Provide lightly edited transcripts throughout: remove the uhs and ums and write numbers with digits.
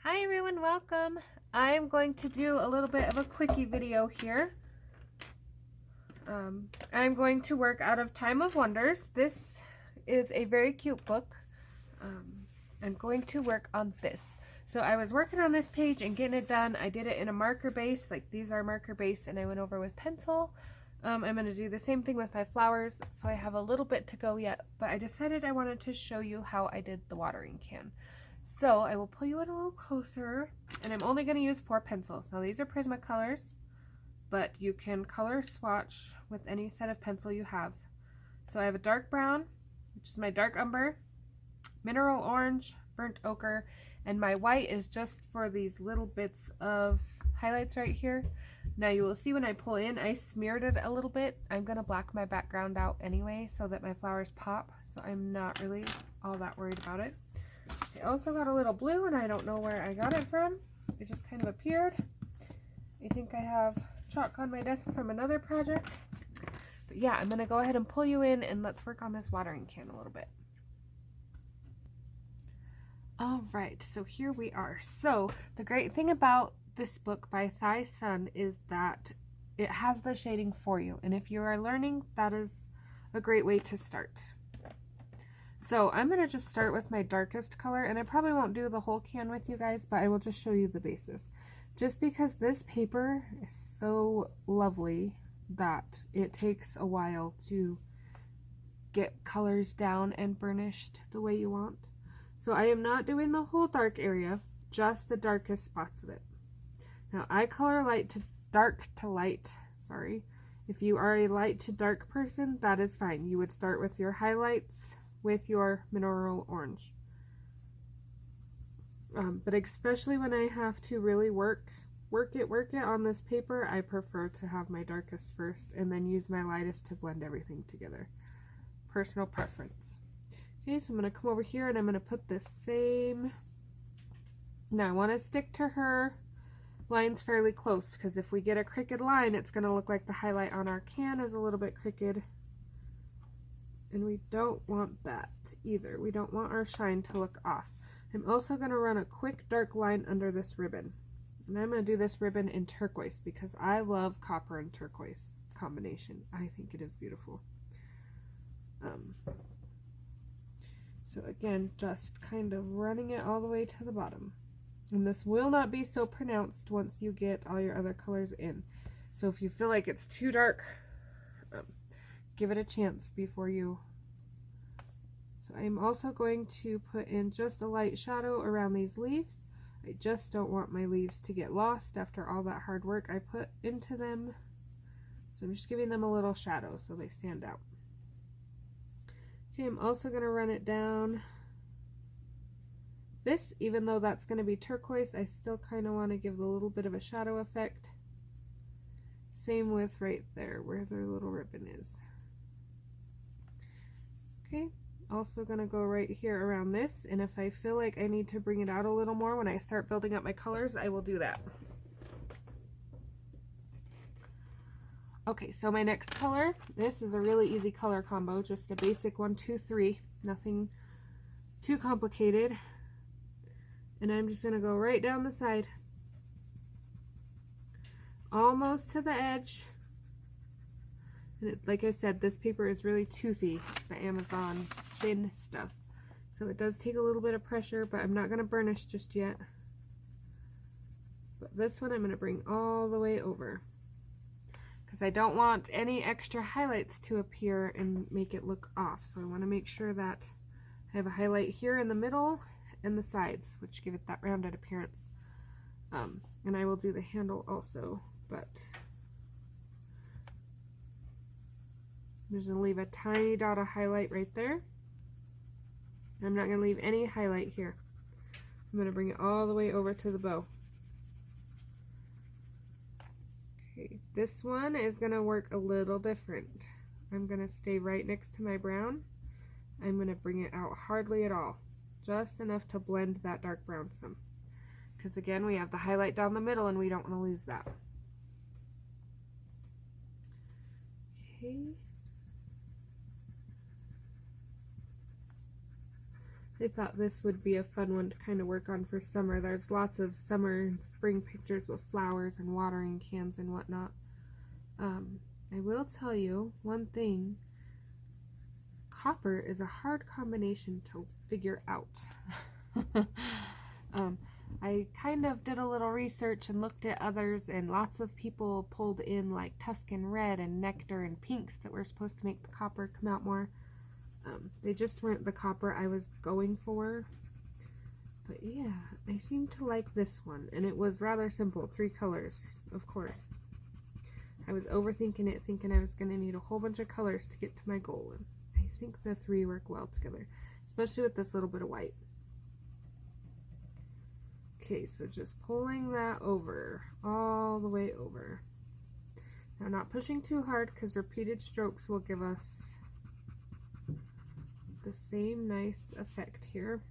Hi everyone, welcome. I'm going to do a little bit of a quickie video here. I'm going to work out of Time of Wonders. This is a very cute book. I'm going to work on this. So I was working on this page and getting it done. I did it in a marker base, like these are marker base, and I went over with pencil. I'm going to do the same thing with my flowers, so I have a little bit to go yet, but I decided I wanted to show you how I did the watering can. So I will pull you in a little closer, and I'm only going to use 4 pencils. Now these are Prismacolors, but you can color swatch with any set of pencil you have. So I have a dark brown, which is my dark umber, mineral orange, burnt ochre, and my white is just for these little bits of highlights right here. Now you will see when I pull in, I smeared it a little bit. I'm going to black my background out anyway so that my flowers pop, so I'm not really all that worried about it. I also got a little blue, and I don't know where I got it from. It just kind of appeared. I think I have chalk on my desk from another project. But yeah, I'm going to go ahead and pull you in, and let's work on this watering can a little bit. Alright, so here we are. So the great thing about this book by Thai Sun is that it has the shading for you. And if you are learning, that is a great way to start. So I'm going to just start with my darkest color, and I probably won't do the whole can with you guys, but I will just show you the basis. Just because this paper is so lovely that it takes a while to get colors down and burnished the way you want. So I am not doing the whole dark area, just the darkest spots of it. Now I color dark to light, sorry. If you are a light to dark person, that is fine. You would start with your highlights with your mineral orange. But especially when I have to really work it on this paper, I prefer to have my darkest first and then use my lightest to blend everything together. Personal preference. Okay, so I'm going to come over here and I'm going to put this same. Now I want to stick to her lines fairly close, because if we get a crooked line, it's going to look like the highlight on our can is a little bit crooked. And we don't want that either. We don't want our shine to look off. I'm also going to run a quick dark line under this ribbon. And I'm going to do this ribbon in turquoise because I love copper and turquoise combination. I think it is beautiful. So again, just kind of running it all the way to the bottom. And this will not be so pronounced once you get all your other colors in. So if you feel like it's too dark, give it a chance before you. So I'm also going to put in just a light shadow around these leaves. I just don't want my leaves to get lost after all that hard work I put into them. So I'm just giving them a little shadow so they stand out. Okay, I'm also going to run it down. This, even though that's going to be turquoise, I still kind of want to give a little bit of a shadow effect. Same with right there where their little ribbon is. Okay, also going to go right here around this, and if I feel like I need to bring it out a little more when I start building up my colors, I will do that. Okay, so my next color, this is a really easy color combo, just a basic 1, 2, 3, nothing too complicated. And I'm just going to go right down the side, almost to the edge. And like I said, this paper is really toothy, the Amazon thin stuff. So it does take a little bit of pressure, but I'm not going to burnish just yet. But this one I'm going to bring all the way over, because I don't want any extra highlights to appear and make it look off. So I want to make sure that I have a highlight here in the middle and the sides, which give it that rounded appearance. And I will do the handle also, but I'm just going to leave a tiny dot of highlight right there. I'm not going to leave any highlight here. I'm going to bring it all the way over to the bow. Okay, this one is going to work a little different. I'm going to stay right next to my brown. I'm going to bring it out hardly at all, just enough to blend that dark brown some. Because again, we have the highlight down the middle and we don't want to lose that. Okay. I thought this would be a fun one to kind of work on for summer. There's lots of summer and spring pictures with flowers and watering cans and whatnot. I will tell you one thing. Copper is a hard combination to figure out. I kind of did a little research and looked at others, and lots of people pulled in like Tuscan Red and Nectar and pinks that were supposed to make the copper come out more. They just weren't the copper I was going for. But yeah, I seem to like this one, and it was rather simple. 3 colors, of course. I was overthinking it, thinking I was going to need a whole bunch of colors to get to my goal, and I think the 3 work well together, especially with this little bit of white. Okay, so just pulling that over, all the way over. Now, not pushing too hard because repeated strokes will give us the same nice effect here.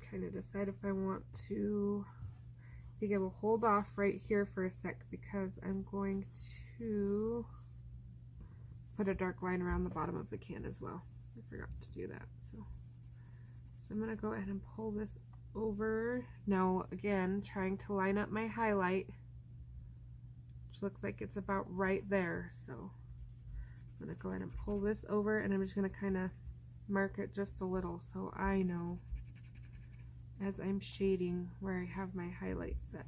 Trying to decide if I want to. I think I will hold off right here for a sec because I'm going to put a dark line around the bottom of the can as well. I forgot to do that. So I'm going to go ahead and pull this over. Now again, trying to line up my highlight, which looks like it's about right there. So I'm going to go ahead and pull this over, and I'm just going to kind of mark it just a little so I know as I'm shading where I have my highlight set.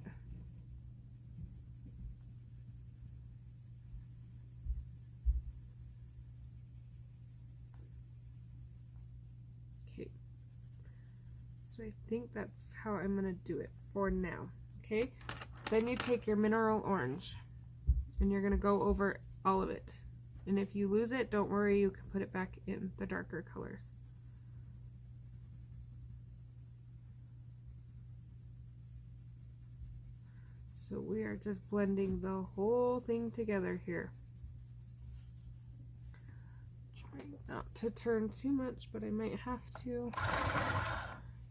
Okay, so I think that's how I'm going to do it for now. Okay, then you take your mineral orange and you're going to go over all of it. And if you lose it, don't worry, you can put it back in the darker colors. So we are just blending the whole thing together here. Trying not to turn too much, but I might have to.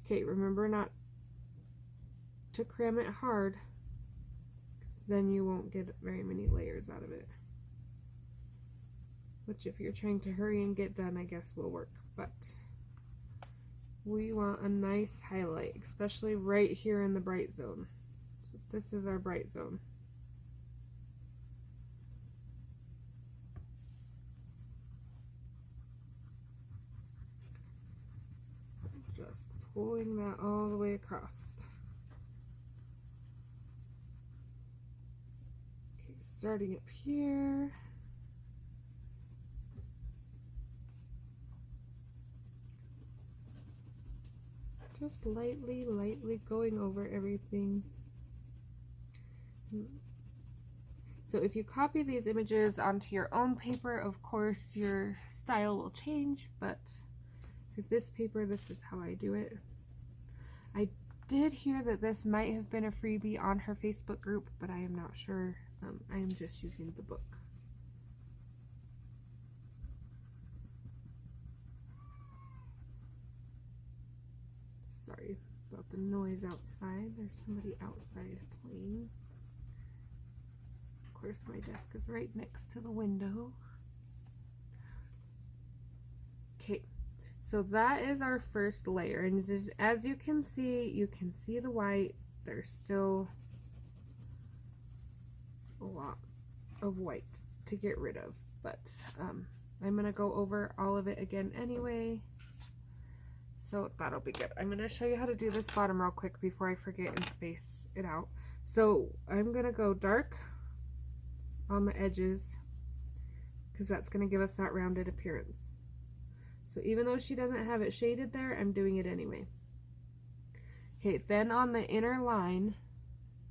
Okay, remember not to cram it hard, because then you won't get very many layers out of it. Which, if you're trying to hurry and get done, I guess will work. But we want a nice highlight, especially right here in the bright zone. This is our bright zone. So just pulling that all the way across. Okay, starting up here. Just lightly going over everything. So if you copy these images onto your own paper, of course your style will change, but for this paper, this is how I do it. I did hear that this might have been a freebie on her Facebook group, but I am not sure. I am just using the book. Sorry about the noise outside. There's somebody outside playing. Of course, my desk is right next to the window. Okay, so that is our first layer, and just, as you can see the white. There's still a lot of white to get rid of, but I'm gonna go over all of it again anyway, so that'll be good. I'm gonna show you how to do this bottom real quick before I forget and space it out. So I'm gonna go dark on the edges because that's going to give us that rounded appearance. So even though she doesn't have it shaded there, I'm doing it anyway. Okay, then on the inner line,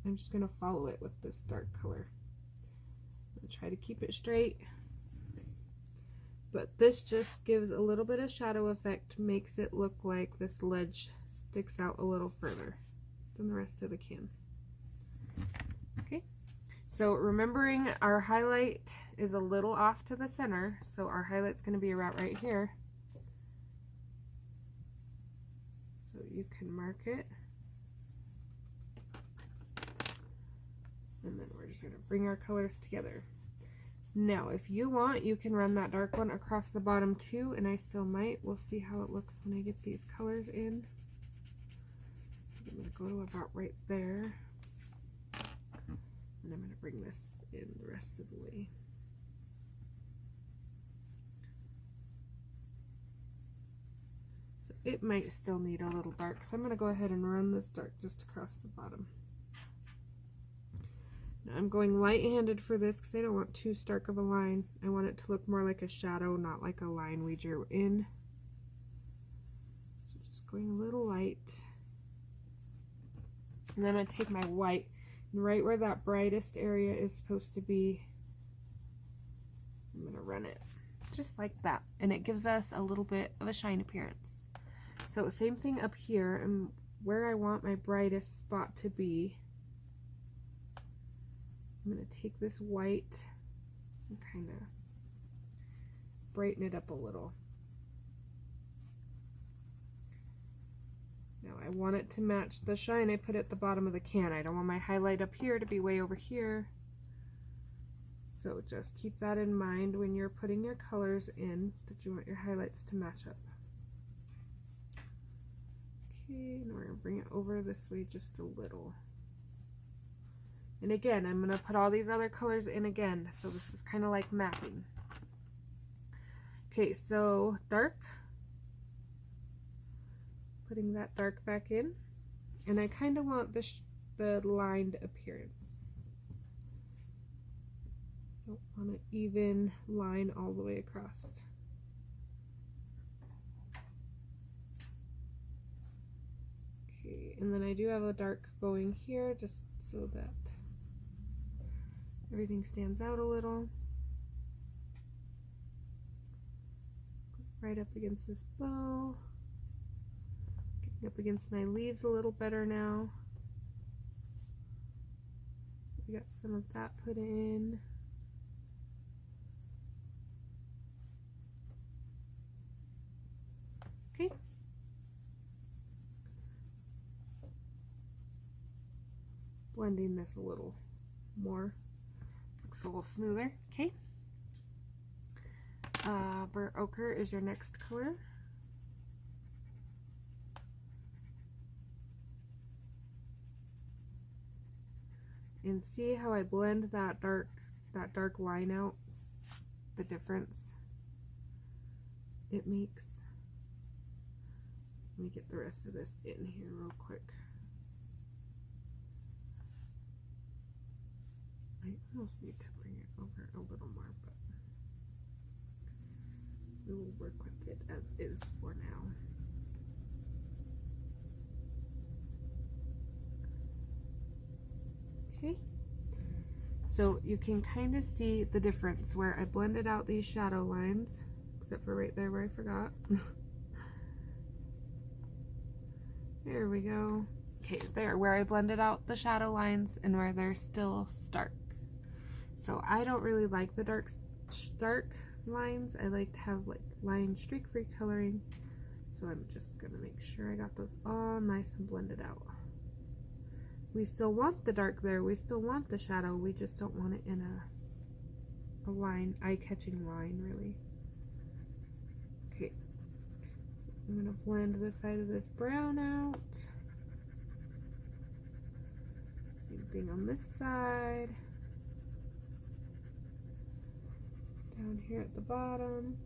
I'm just going to follow it with this dark color. I'm going to try to keep it straight, but this just gives a little bit of shadow effect, makes it look like this ledge sticks out a little further than the rest of the can. Okay. So remembering our highlight is a little off to the center, so our highlight's going to be about right here. So you can mark it. And then we're just going to bring our colors together. Now, if you want, you can run that dark one across the bottom too, and I still might. We'll see how it looks when I get these colors in. I'm going to go to about right there. And I'm going to bring this in the rest of the way. So it might still need a little dark, so I'm going to go ahead and run this dark just across the bottom. Now I'm going light-handed for this because I don't want too stark of a line. I want it to look more like a shadow, not like a line we drew in. So just going a little light. And then I'm going to take my white, and right where that brightest area is supposed to be, I'm going to run it just like that. And it gives us a little bit of a shine appearance. So same thing up here, and where I want my brightest spot to be, I'm going to take this white and kind of brighten it up a little. Now I want it to match the shine I put at the bottom of the can. I don't want my highlight up here to be way over here. So just keep that in mind when you're putting your colors in, that you want your highlights to match up. Okay, and we're going to bring it over this way just a little. And again, I'm going to put all these other colors in again, so this is kind of like mapping. Okay, so dark. Putting that dark back in. And I kind of want the lined appearance. Don't want an even line all the way across. Okay, and then I do have a dark going here just so that everything stands out a little. Right up against this bow. Getting up against my leaves a little better now. We got some of that put in. Okay. Blending this a little more. Looks a little smoother. Okay. Burnt ochre is your next color. And see how I blend that dark line out, the difference it makes. Let me get the rest of this in here real quick. I almost need to bring it over a little more, but we will work with it as is for now. Okay, so you can kind of see the difference where I blended out these shadow lines, except for right there where I forgot. There we go. Okay, there, where I blended out the shadow lines and where they're still stark. So I don't really like the dark lines. I like to have like line streak-free coloring. So I'm just gonna make sure I got those all nice and blended out. We still want the dark there, we still want the shadow, we just don't want it in a line, eye-catching line, really. Okay, so I'm gonna blend this side of this brown out. Same thing on this side. Down here at the bottom.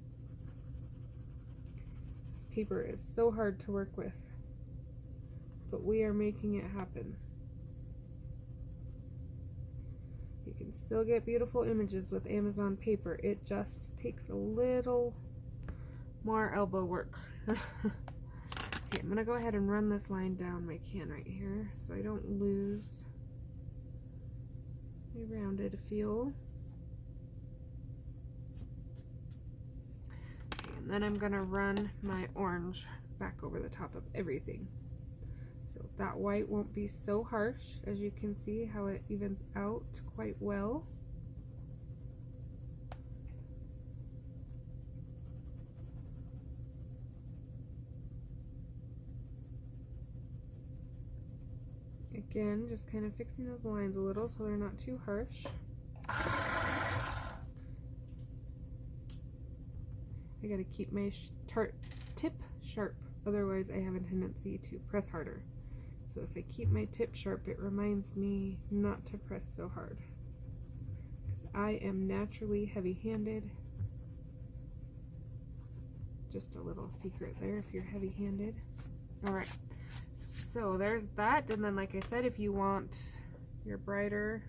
This paper is so hard to work with, but we are making it happen. You can still get beautiful images with Amazon paper. It just takes a little more elbow work. Okay, I'm gonna go ahead and run this line down my can right here so I don't lose my rounded feel. Okay, and then I'm gonna run my orange back over the top of everything. So that white won't be so harsh. As you can see how it evens out quite well. Again, just kind of fixing those lines a little so they're not too harsh. I gotta keep my tip sharp, otherwise I have a tendency to press harder. So if I keep my tip sharp, it reminds me not to press so hard, because I am naturally heavy-handed. Just a little secret there if you're heavy-handed. Alright, so there's that, and then like I said, if you want your brighter,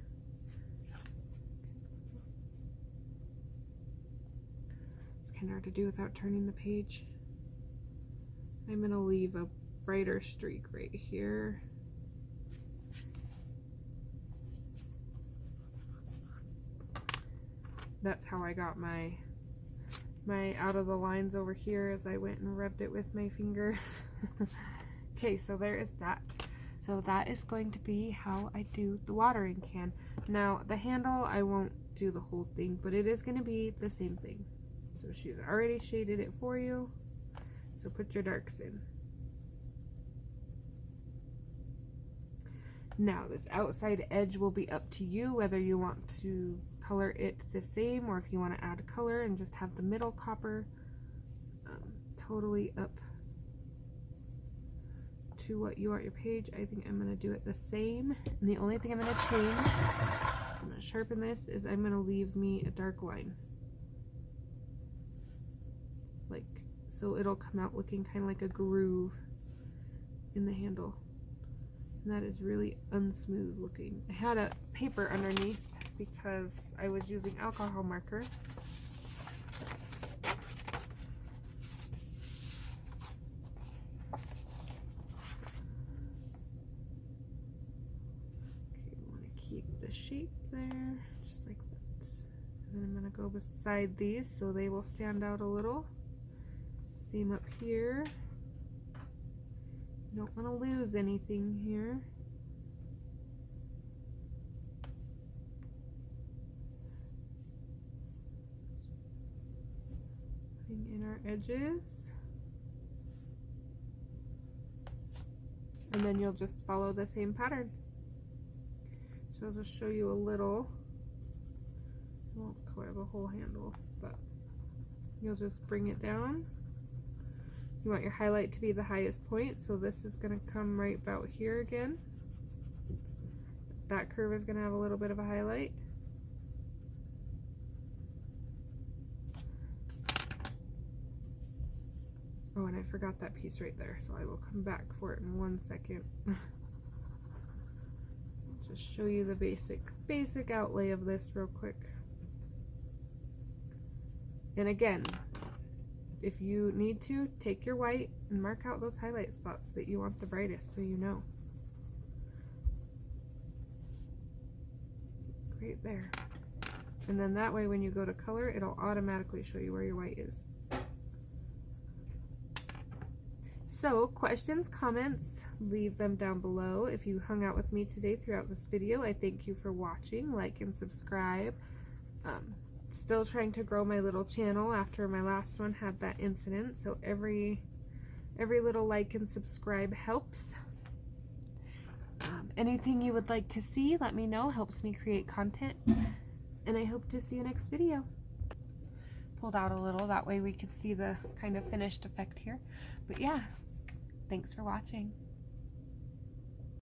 it's kind of hard to do without turning the page. I'm going to leave a brighter streak right here. That's how I got my out of the lines over here, as I went and rubbed it with my finger. Okay, so there is that. So that is going to be how I do the watering can. Now the handle, I won't do the whole thing, but it is going to be the same thing. So she's already shaded it for you, so put your darks in. Now this outside edge will be up to you whether you want to color it the same or if you want to add color and just have the middle copper. Totally up to what you want your page. I think I'm going to do it the same, and the only thing I'm going to change is I'm going to sharpen this, is I'm going to leave me a dark line, like so it'll come out looking kind of like a groove in the handle. And that is really unsmooth looking. I had a paper underneath because I was using alcohol marker. Okay, you want to keep the shape there, just like that. And then I'm going to go beside these so they will stand out a little. Same up here. Don't want to lose anything here. Putting in our edges. And then you'll just follow the same pattern. So I'll just show you a little. I won't color the whole handle, but you'll just bring it down. You want your highlight to be the highest point, so this is going to come right about here again. That curve is going to have a little bit of a highlight. Oh, and I forgot that piece right there, so I will come back for it in 1 second. Just show you the basic outlay of this real quick. And again, if you need to, take your white and mark out those highlight spots that you want the brightest, so you know. Right there. And then that way when you go to color, it'll automatically show you where your white is. So, questions, comments, leave them down below. If you hung out with me today throughout this video, I thank you for watching. Like and subscribe. Still trying to grow my little channel after my last one had that incident, so every little like and subscribe helps. Anything you would like to see, let me know. Helps me create content, and I hope to see you next video. Pulled out a little, that way we could see the kind of finished effect here. But yeah, thanks for watching.